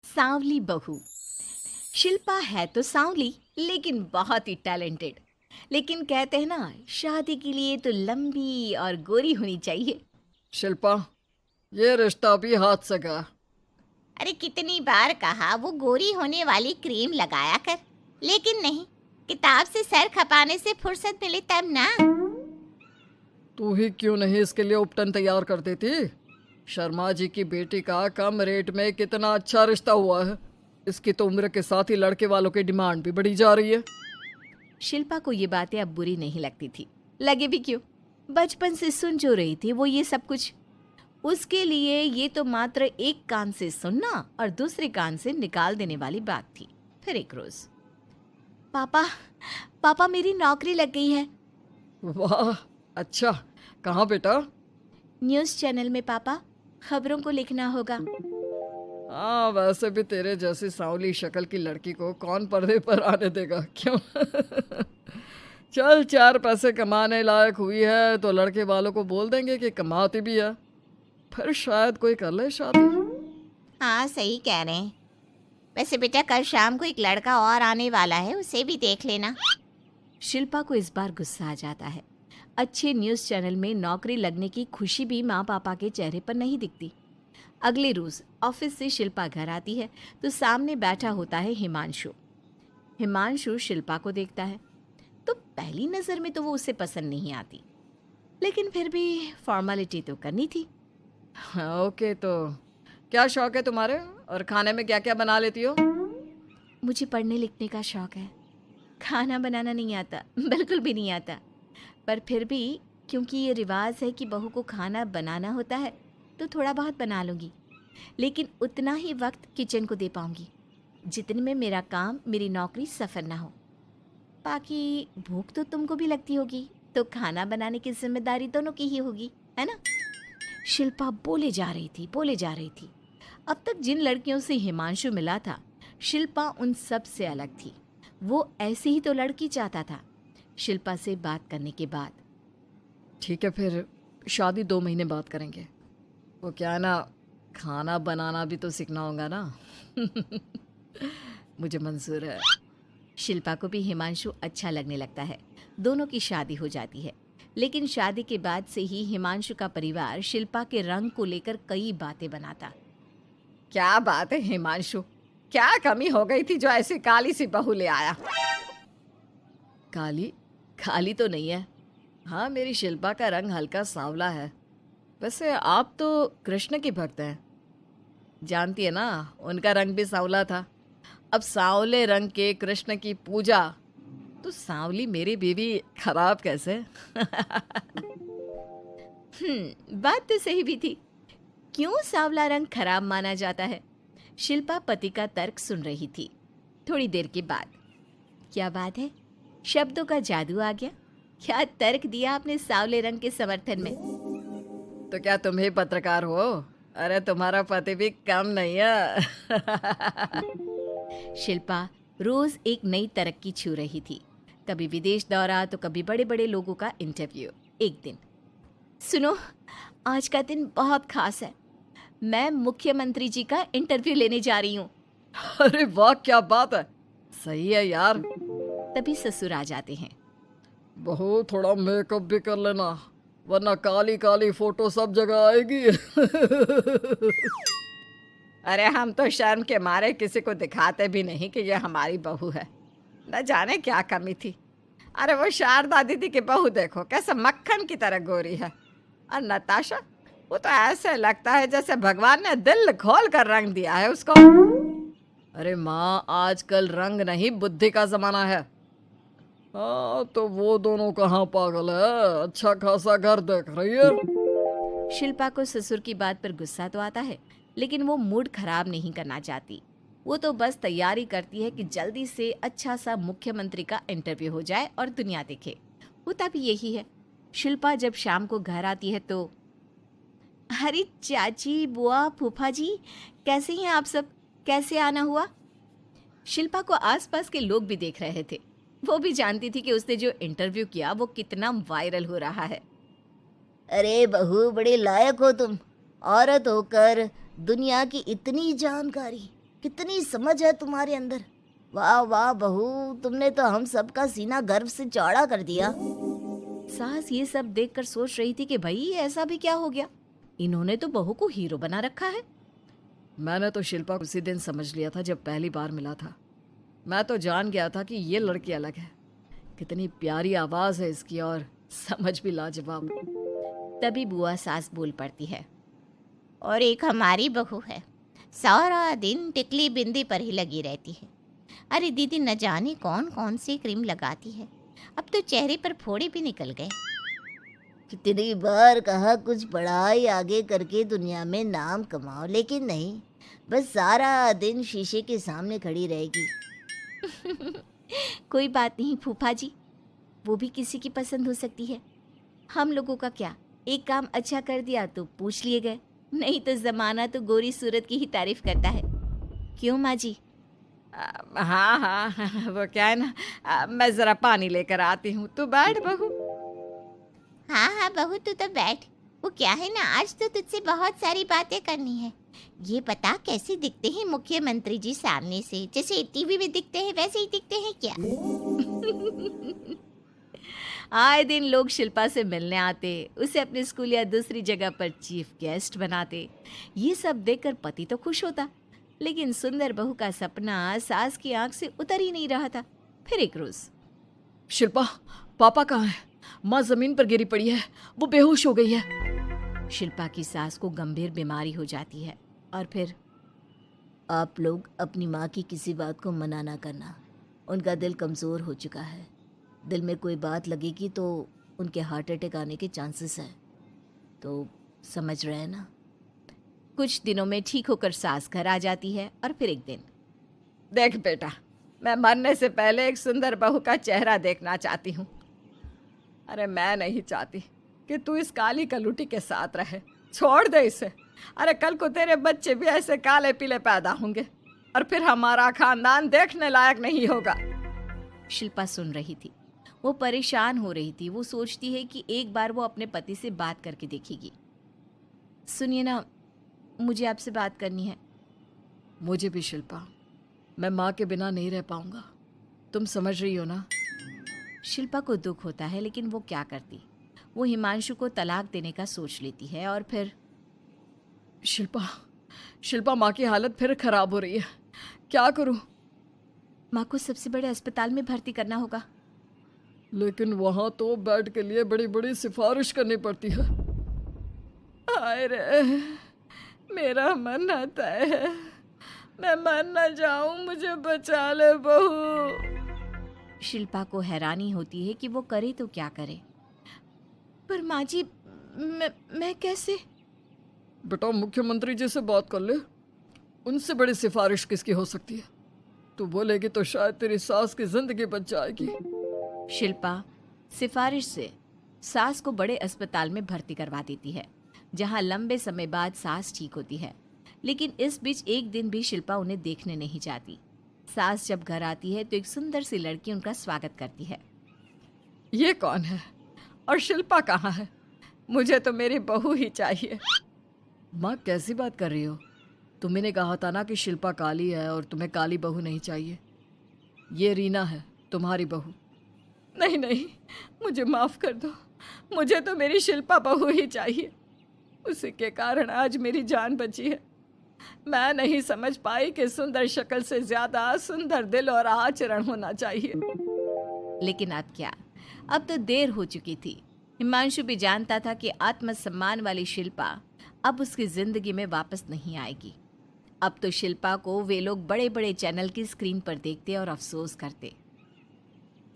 सांवली बहू। शिल्पा है तो सांवली लेकिन बहुत ही टैलेंटेड। लेकिन कहते हैं ना, शादी के लिए तो लंबी और गोरी होनी चाहिए। शिल्पा, ये रिश्ता भी हाथ से गया। अरे कितनी बार कहा वो गोरी होने वाली क्रीम लगाया कर, लेकिन नहीं, किताब से सर खपाने से फुर्सत मिले तब ना। तू ही क्यों नहीं इसके लिए उपटन तैयार कर देती? शर्मा जी की बेटी का कम रेट में कितना अच्छा रिश्ता हुआ है। इसकी तो उम्र के साथ ही लड़के वालों की डिमांड भी बढ़ी जा रही है। शिल्पा को ये बातें अब बुरी नहीं लगती थी। लगे भी क्यों, बचपन से सुन जो रही थी वो ये सब कुछ। उसके लिए ये तो मात्र एक कान से सुनना और दूसरे कान से निकाल देने वाली बात थी। फिर एक रोज, पापा पापा मेरी नौकरी लग गई है। वाह, अच्छा। कहाँ बेटा? न्यूज़ चैनल में पापा, खबरों को लिखना होगा। हाँ, वैसे भी तेरे जैसी सांवली शक्ल की लड़की को कौन पर्दे पर आने देगा, क्यों? चल, 4 पैसे कमाने लायक हुई है तो लड़के वालों को बोल देंगे कि कमाती भी है। फिर शायद कोई कर ले शादी। हाँ सही कह रहे हैं। वैसे बेटा कल शाम को एक लड़का और आने वाला है, उसे भी देख लेना। शिल्पा को इस बार गुस्सा आ जाता है। अच्छे न्यूज़ चैनल में नौकरी लगने की खुशी भी माँ पापा के चेहरे पर नहीं दिखती। अगले रोज ऑफिस से शिल्पा घर आती है तो सामने बैठा होता है हिमांशु। हिमांशु शिल्पा को देखता है तो पहली नज़र में तो वो उसे पसंद नहीं आती, लेकिन फिर भी फॉर्मेलिटी तो करनी थी। हाँ, ओके, तो क्या शौक है तुम्हारे और खाने में क्या क्या बना लेती हो? मुझे पढ़ने लिखने का शौक है। खाना बनाना नहीं आता, बिल्कुल भी नहीं आता। पर फिर भी क्योंकि ये रिवाज है कि बहू को खाना बनाना होता है तो थोड़ा बहुत बना लूँगी, लेकिन उतना ही वक्त किचन को दे पाऊँगी जितने में मेरा काम, मेरी नौकरी सफ़र ना हो। बाकी भूख तो तुमको भी लगती होगी, तो खाना बनाने की जिम्मेदारी दोनों की ही होगी, है ना? शिल्पा बोले जा रही थी, बोले जा रही थी। अब तक जिन लड़कियों से हिमांशु मिला था, शिल्पा उन सब से अलग थी। वो ऐसी ही तो लड़की चाहता था। शिल्पा से बात करने के बाद, ठीक है, फिर शादी 2 महीने बाद करेंगे। वो क्या है ना, खाना बनाना भी तो सीखना होगा ना। मुझे मंजूर है। शिल्पा को भी हिमांशु अच्छा लगने लगता है। दोनों की शादी हो जाती है, लेकिन शादी के बाद से ही हिमांशु का परिवार शिल्पा के रंग को लेकर कई बातें बनाता। क्या बात है हिमांशु, क्या कमी हो गई थी जो ऐसी काली सी बहू ले आया? काली काली तो नहीं है। हाँ, मेरी शिल्पा का रंग हल्का सांवला है। वैसे आप तो कृष्ण की भक्त हैं, जानती है ना, उनका रंग भी सांवला था। अब सांवले रंग के कृष्ण की पूजा, तो सांवली मेरी बीवी खराब कैसे? बात तो सही भी थी। क्यों सांवला रंग खराब माना जाता है? शिल्पा पति का तर्क सुन रही थी। थोड़ी देर के बाद, क्या बात है, शब्दों का जादू आ गया। क्या तर्क दिया आपने सांवले रंग के समर्थन में? तो क्या तुम ही पत्रकार हो? अरे तुम्हारा पति भी कम नहीं है। शिल्पा रोज एक नई तरक्की छू रही थी। कभी विदेश दौरा तो कभी बड़े बड़े लोगों का इंटरव्यू। एक दिन, सुनो, आज का दिन बहुत खास है। मैं मुख्यमंत्री जी का इंटरव्यू लेने जा रही हूँ। अरे वाह, क्या बात है, सही है यार। तभी ससुर आ जाते हैं। बहू, थोड़ा मेकअप भी कर लेना, वरना काली काली फोटो सब जगह आएगी। अरे हम तो शर्म के मारे किसी को दिखाते भी नहीं कि ये हमारी बहू है। न जाने क्या कमी थी। अरे वो शारदा दीदी की बहू देखो, कैसे मक्खन की तरह गोरी है। और नताशा, वो तो ऐसे लगता है जैसे भगवान ने दिल खोल कर रंग दिया है उसको। अरे माँ, आजकल रंग नहीं बुद्धि का जमाना है। हाँ, तो वो दोनों कहाँ पागल है, अच्छा खासा घर देख रही है। शिल्पा को ससुर की बात पर गुस्सा तो आता है, लेकिन वो मूड खराब नहीं करना चाहती। वो तो बस तैयारी करती है कि जल्दी से अच्छा सा मुख्यमंत्री का इंटरव्यू हो जाए और दुनिया देखे। होता भी यही है। शिल्पा जब शाम को घर आती है तो, अरे चाची, बुआ, फूफा जी, कैसे हैं आप सब? कैसे आना हुआ? शिल्पा को आसपास के लोग भी देख रहे थे। वो भी जानती थी कि उसने जो इंटरव्यू किया वो कितना वायरल हो रहा है। अरे बहू, बड़े लायक हो तुम। औरत होकर दुनिया की इतनी जानकारी। कितनी समझ है तुम्हारे अंदर। वाह वाह बहू, तुमने तो हम सबका सीना गर्व से चौड़ा कर दिया। सास ये सब देखकर सोच रही थी कि भाई ऐसा भी क्या हो गया, इन्होंने तो बहू को हीरो बना रखा है। मैंने तो शिल्पा को उसी दिन समझ लिया था जब पहली बार मिला था। मैं तो जान गया था कि ये लड़की अलग है। कितनी प्यारी आवाज़ है इसकी और समझ भी लाजवाब। तभी बुआ सास बोल पड़ती है, और एक हमारी बहू है, सारा दिन टिकली बिंदी पर ही लगी रहती है। अरे दीदी, न जाने कौन कौन सी क्रीम लगाती है, अब तो चेहरे पर फोड़े भी निकल गए। कितनी बार कहा कुछ पढ़ाई आगे करके दुनिया में नाम कमाओ, लेकिन नहीं, बस सारा दिन शीशे के सामने खड़ी रहेगी। कोई बात नहीं फूफा जी, वो भी किसी की पसंद हो सकती है। हम लोगों का क्या, एक काम अच्छा कर दिया तो पूछ लिए गए, नहीं तो जमाना तो गोरी सूरत की ही तारीफ करता है। क्यों माँ जी? हाँ हाँ, वो क्या है ना, मैं ज़रा पानी लेकर आती हूँ, तू बैठ बहू। हाँ हाँ बहू, तू तो बैठ। वो क्या है ना, आज तो तुझसे बहुत सारी बातें करनी है। ये बता, कैसे दिखते हैं मुख्यमंत्री जी सामने से? जैसे टीवी में दिखते हैं वैसे ही दिखते हैं क्या? आए दिन लोग शिल्पा से मिलने आते, उसे अपने स्कूल या दूसरी जगह पर चीफ गेस्ट बनाते। ये सब देखकर पति तो खुश होता, लेकिन सुंदर बहू का सपना सास की आंख से उतर ही नहीं रहा था। फिर एक रोज, शिल्पा, पापा कहाँ है? माँ जमीन पर गिरी पड़ी है, वो बेहोश हो गई है। शिल्पा की सास को गंभीर बीमारी हो जाती है और फिर आप लोग अपनी माँ की किसी बात को मना ना करना, उनका दिल कमज़ोर हो चुका है। दिल में कोई बात लगेगी तो उनके हार्ट अटैक आने के चांसेस हैं, तो समझ रहे हैं ना। कुछ दिनों में ठीक होकर सास घर आ जाती है और फिर एक दिन, देख बेटा, मैं मरने से पहले एक सुंदर बहू का चेहरा देखना चाहती हूँ। अरे मैं नहीं चाहती कि तू इस काली कलूटी के साथ रहे, छोड़ दे इसे। अरे कल को तेरे बच्चे भी ऐसे काले पीले पैदा होंगे और फिर हमारा खानदान देखने लायक नहीं होगा। शिल्पा सुन रही थी, वो परेशान हो रही थी। वो सोचती है कि एक बार वो अपने पति से बात करके देखेगी। सुनिए ना, मुझे आपसे बात करनी है। मुझे भी शिल्पा, मैं माँ के बिना नहीं रह पाऊंगा, तुम समझ रही हो ना। शिल्पा को दुख होता है, लेकिन वो क्या करती। वो हिमांशु को तलाक देने का सोच लेती है और फिर शिल्पा, माँ की हालत फिर खराब हो रही है, क्या करूं? माँ को सबसे बड़े अस्पताल में भर्ती करना होगा। लेकिन वहां तो बेड के लिए बड़ी बड़ी सिफारिश करनी पड़ती है। हाय रे, मेरा मन आता है, मैं मर न जाऊं, मुझे बचा ले बहू। शिल्पा को हैरानी होती है कि वो करे तो क्या करे। पर माँ जी, मैं कैसे? बेटा, मुख्यमंत्री जी से बात कर ले, उनसे बड़ी सिफारिश किसकी हो सकती है? तू बोलेगी तो शायद तेरी सास की जिंदगी बच जाएगी। शिल्पा सिफारिश से सास को बड़े अस्पताल में भर्ती करवा देती है, जहां लंबे समय बाद सास ठीक होती है। लेकिन इस बीच एक दिन भी शिल्पा उन्हें देखने नहीं जाती। सास जब घर आती है तो एक सुंदर सी लड़की उनका स्वागत करती है। ये कौन है और शिल्पा कहाँ है? मुझे तो मेरी बहू ही चाहिए। माँ, कैसी बात कर रही हो? तुम्ही ने कहा था ना कि शिल्पा काली है और तुम्हें काली बहू नहीं चाहिए। ये रीना है, तुम्हारी बहू। नहीं नहीं, मुझे माफ़ कर दो, मुझे तो मेरी शिल्पा बहू ही चाहिए। उसी के कारण आज मेरी जान बची है। मैं नहीं समझ पाई कि सुंदर शक्ल से ज़्यादा सुंदर दिल और आचरण होना चाहिए। लेकिन अब क्या, अब तो देर हो चुकी थी। हिमांशु भी जानता था कि आत्मसम्मान वाली शिल्पा अब उसकी जिंदगी में वापस नहीं आएगी। अब तो शिल्पा को वे लोग बड़े बड़े चैनल की स्क्रीन पर देखते और अफसोस करते।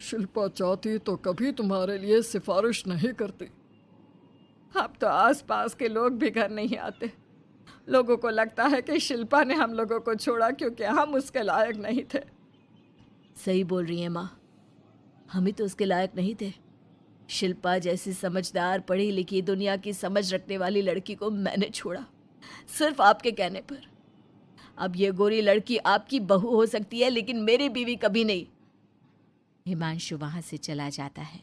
शिल्पा चाहती तो कभी तुम्हारे लिए सिफारिश नहीं करती। अब तो आसपास के लोग भी घर नहीं आते। लोगों को लगता है कि शिल्पा ने हम लोगों को छोड़ा क्योंकि हम उसके लायक नहीं थे। सही बोल रही है माँ, हम ही तो उसके लायक नहीं थे। शिल्पा जैसी समझदार, पढ़ी लिखी, दुनिया की समझ रखने वाली लड़की को मैंने छोड़ा, सिर्फ आपके कहने पर। अब ये गोरी लड़की आपकी बहू हो सकती है, लेकिन मेरी बीवी कभी नहीं। हिमांशु वहां से चला जाता है।